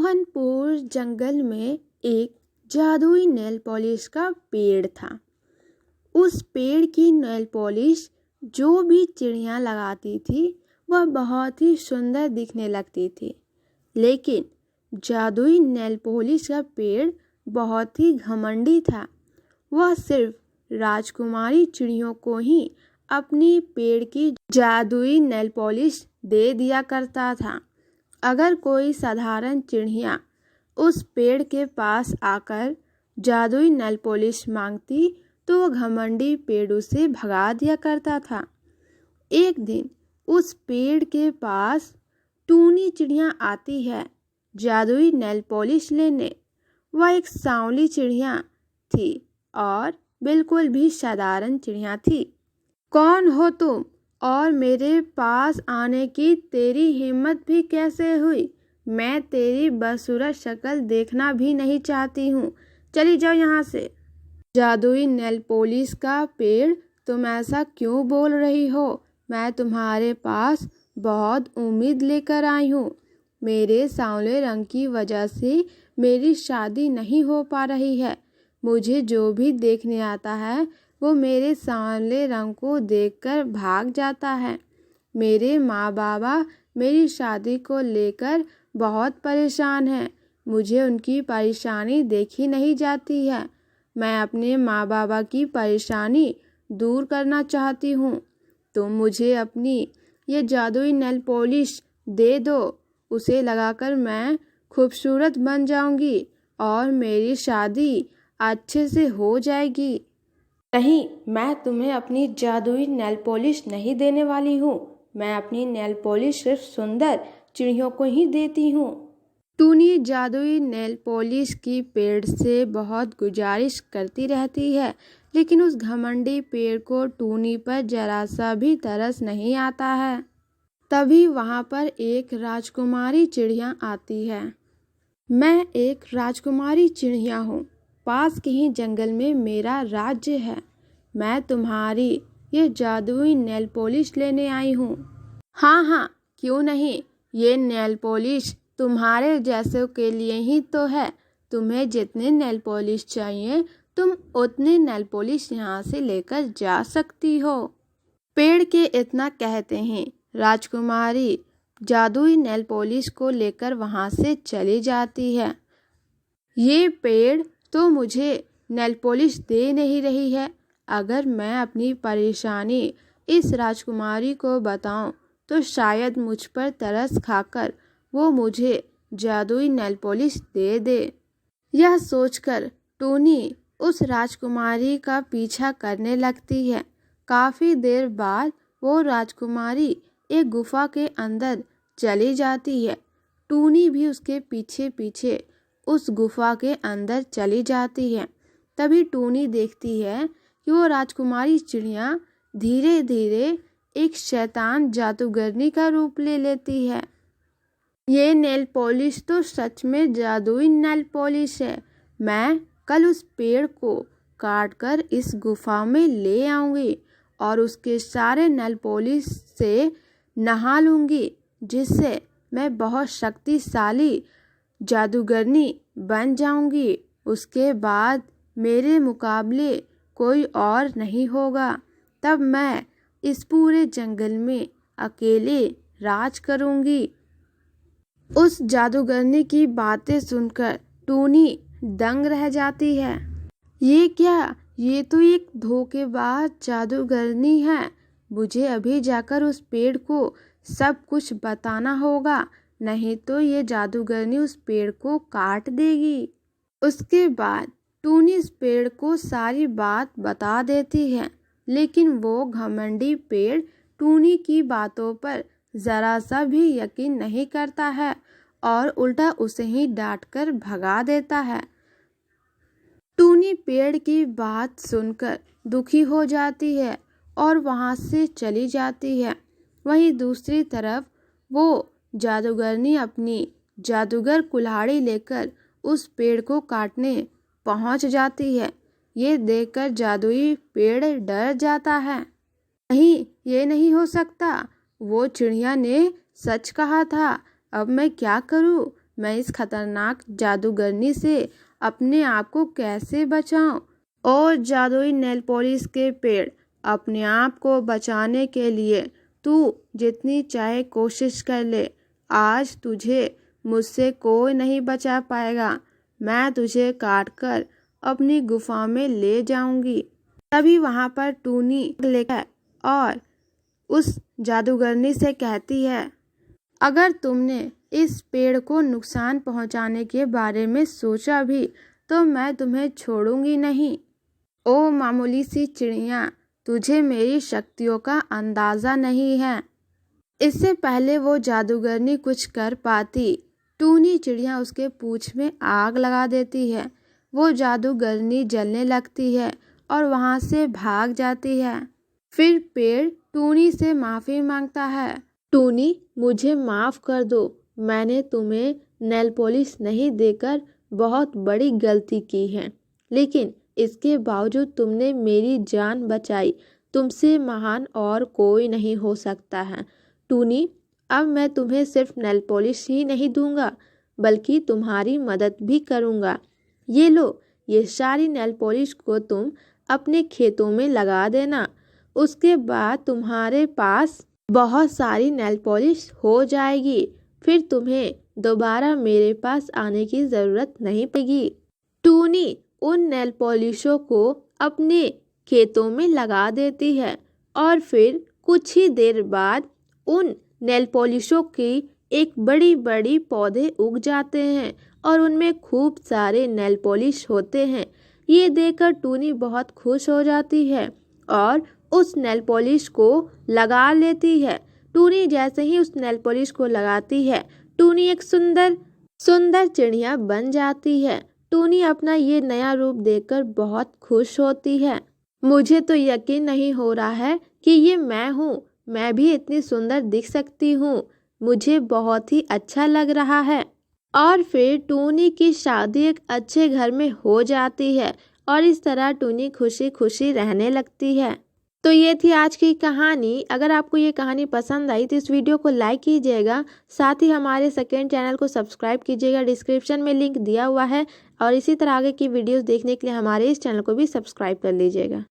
मोहनपुर जंगल में एक जादुई नेल पॉलिश का पेड़ था। उस पेड़ की नेल पॉलिश जो भी चिड़िया लगाती थी वह बहुत ही सुंदर दिखने लगती थी। लेकिन जादुई नेल पॉलिश का पेड़ बहुत ही घमंडी था। वह सिर्फ राजकुमारी चिड़ियों को ही अपनी पेड़ की जादुई नेल पॉलिश दे दिया करता था। अगर कोई साधारण चिड़िया उस पेड़ के पास आकर जादुई नेल पॉलिश मांगती तो वह घमंडी पेड़ उसे भगा दिया करता था। एक दिन उस पेड़ के पास टूनी चिड़िया आती है जादुई नेल पॉलिश लेने। वह एक सांवली चिड़िया थी और बिल्कुल भी साधारण चिड़िया थी। कौन हो तुम और मेरे पास आने की तेरी हिम्मत भी कैसे हुई? मैं तेरी बदसूरत शक्ल देखना भी नहीं चाहती हूँ। चली जाओ यहाँ से। जादुई नेल पॉलिश का पेड़, तुम ऐसा क्यों बोल रही हो? मैं तुम्हारे पास बहुत उम्मीद लेकर आई हूँ। मेरे सांवले रंग की वजह से मेरी शादी नहीं हो पा रही है। मुझे जो भी देखने आता है वो मेरे सांवले रंग को देखकर भाग जाता है। मेरे माँ बाबा मेरी शादी को लेकर बहुत परेशान हैं। मुझे उनकी परेशानी देखी नहीं जाती है। मैं अपने माँ बाबा की परेशानी दूर करना चाहती हूँ। तुम मुझे अपनी ये जादुई नेल पॉलिश दे दो। उसे लगाकर मैं खूबसूरत बन जाऊंगी और मेरी शादी अच्छे से हो जाएगी। नहीं, मैं तुम्हें अपनी जादुई नेल पॉलिश नहीं देने वाली हूँ। मैं अपनी नेल पॉलिश सिर्फ सुंदर चिड़ियों को ही देती हूँ। टूनी जादुई नेल पॉलिश की पेड़ से बहुत गुजारिश करती रहती है, लेकिन उस घमंडी पेड़ को टूनी पर जरा सा भी तरस नहीं आता है। तभी वहाँ पर एक राजकुमारी चिड़िया आती है। मैं एक राजकुमारी चिड़िया हूँ। पास के ही जंगल में मेरा राज्य है। मैं तुम्हारी ये जादुई नेल पॉलिश लेने आई हूँ। हाँ हाँ, क्यों नहीं। ये नेल पॉलिश तुम्हारे जैसों के लिए ही तो है। तुम्हें जितने नेल पॉलिश चाहिए तुम उतने नेल पॉलिश यहाँ से लेकर जा सकती हो। पेड़ के इतना कहते हैं राजकुमारी जादुई नेल पॉलिश को लेकर वहाँ से चली जाती है। ये पेड़ तो मुझे नेल पॉलिश दे नहीं रही है। अगर मैं अपनी परेशानी इस राजकुमारी को बताऊं तो शायद मुझ पर तरस खाकर वो मुझे जादुई नेल पॉलिश दे दे। यह सोचकर टूनी उस राजकुमारी का पीछा करने लगती है। काफ़ी देर बाद वो राजकुमारी एक गुफा के अंदर चली जाती है। टूनी भी उसके पीछे पीछे उस गुफा के अंदर चली जाती है। तभी टूनी देखती है कि वो राजकुमारी चिड़िया धीरे धीरे एक शैतान जादूगरनी का रूप ले लेती है। ये नेल पॉलिश तो सच में जादुई नेल पॉलिश है। मैं कल उस पेड़ को काटकर इस गुफा में ले आऊंगी और उसके सारे नेल पॉलिश से नहा लूंगी, जिससे मैं बहुत शक्तिशाली जादूगरनी बन जाऊंगी। उसके बाद मेरे मुकाबले कोई और नहीं होगा। तब मैं इस पूरे जंगल में अकेले राज करूंगी। उस जादूगरनी की बातें सुनकर टूनी दंग रह जाती है। ये क्या? ये तो एक धोखेबाज जादूगरनी है। मुझे अभी जाकर उस पेड़ को सब कुछ बताना होगा, नहीं तो ये जादूगरनी उस पेड़ को काट देगी। उसके बाद टूनी इस पेड़ को सारी बात बता देती है, लेकिन वो घमंडी पेड़ टूनी की बातों पर ज़रा सा भी यकीन नहीं करता है और उल्टा उसे ही डांटकर भगा देता है। टूनी पेड़ की बात सुनकर दुखी हो जाती है और वहाँ से चली जाती है। वहीं दूसरी तरफ वो जादूगरनी अपनी जादूगर कुल्हाड़ी लेकर उस पेड़ को काटने पहुँच जाती है। ये देखकर जादुई पेड़ डर जाता है। नहीं, ये नहीं हो सकता। वो चिड़िया ने सच कहा था। अब मैं क्या करूं? मैं इस खतरनाक जादूगरनी से अपने आप को कैसे बचाऊं? और जादुई नेल पॉलिश के पेड़, अपने आप को बचाने के लिए तू जितनी चाहे कोशिश कर ले, आज तुझे मुझसे कोई नहीं बचा पाएगा। मैं तुझे काटकर अपनी गुफा में ले जाऊंगी। तभी वहाँ पर टूनी लेकर और उस जादूगरनी से कहती है, अगर तुमने इस पेड़ को नुकसान पहुंचाने के बारे में सोचा भी तो मैं तुम्हें छोड़ूंगी नहीं। ओ मामूली सी चिड़िया, तुझे मेरी शक्तियों का अंदाज़ा नहीं है। इससे पहले वो जादूगरनी कुछ कर पाती, टूनी चिड़िया उसके पूंछ में आग लगा देती है। वो जादूगरनी जलने लगती है और वहाँ से भाग जाती है। फिर पेड़ टूनी से माफ़ी मांगता है। टूनी, मुझे माफ़ कर दो, मैंने तुम्हें नेल पॉलिश नहीं देकर बहुत बड़ी गलती की है, लेकिन इसके बावजूद तुमने मेरी जान बचाई। तुमसे महान और कोई नहीं हो सकता है। टूनी, अब मैं तुम्हें सिर्फ नेल पॉलिश ही नहीं दूंगा, बल्कि तुम्हारी मदद भी करूंगा। ये लो, ये सारी नेल पॉलिश को तुम अपने खेतों में लगा देना। उसके बाद तुम्हारे पास बहुत सारी नेल पॉलिश हो जाएगी। फिर तुम्हें दोबारा मेरे पास आने की ज़रूरत नहीं पड़ेगी। टूनी उन नेल पॉलिशों को अपने खेतों में लगा देती है और फिर कुछ ही देर बाद उन नेल पॉलिशों की एक बड़ी बड़ी पौधे उग जाते हैं और उनमें खूब सारे नेल पॉलिश होते हैं। ये देखकर टूनी बहुत खुश हो जाती है और उस नेल पॉलिश को लगा लेती है। टूनी जैसे ही उस नेल पॉलिश को लगाती है, टूनी एक सुंदर सुंदर चिड़िया बन जाती है। टूनी अपना ये नया रूप देखकर बहुत खुश होती है। मुझे तो यकीन नहीं हो रहा है कि ये मैं हूँ, मैं भी इतनी सुंदर दिख सकती हूँ। मुझे बहुत ही अच्छा लग रहा है। और फिर टूनी की शादी एक अच्छे घर में हो जाती है और इस तरह टूनी खुशी खुशी रहने लगती है। तो ये थी आज की कहानी। अगर आपको ये कहानी पसंद आई तो इस वीडियो को लाइक कीजिएगा, साथ ही हमारे सेकंड चैनल को सब्सक्राइब कीजिएगा। डिस्क्रिप्शन में लिंक दिया हुआ है और इसी तरह आगे की वीडियोस देखने के लिए हमारे इस चैनल को भी सब्सक्राइब कर लीजिएगा।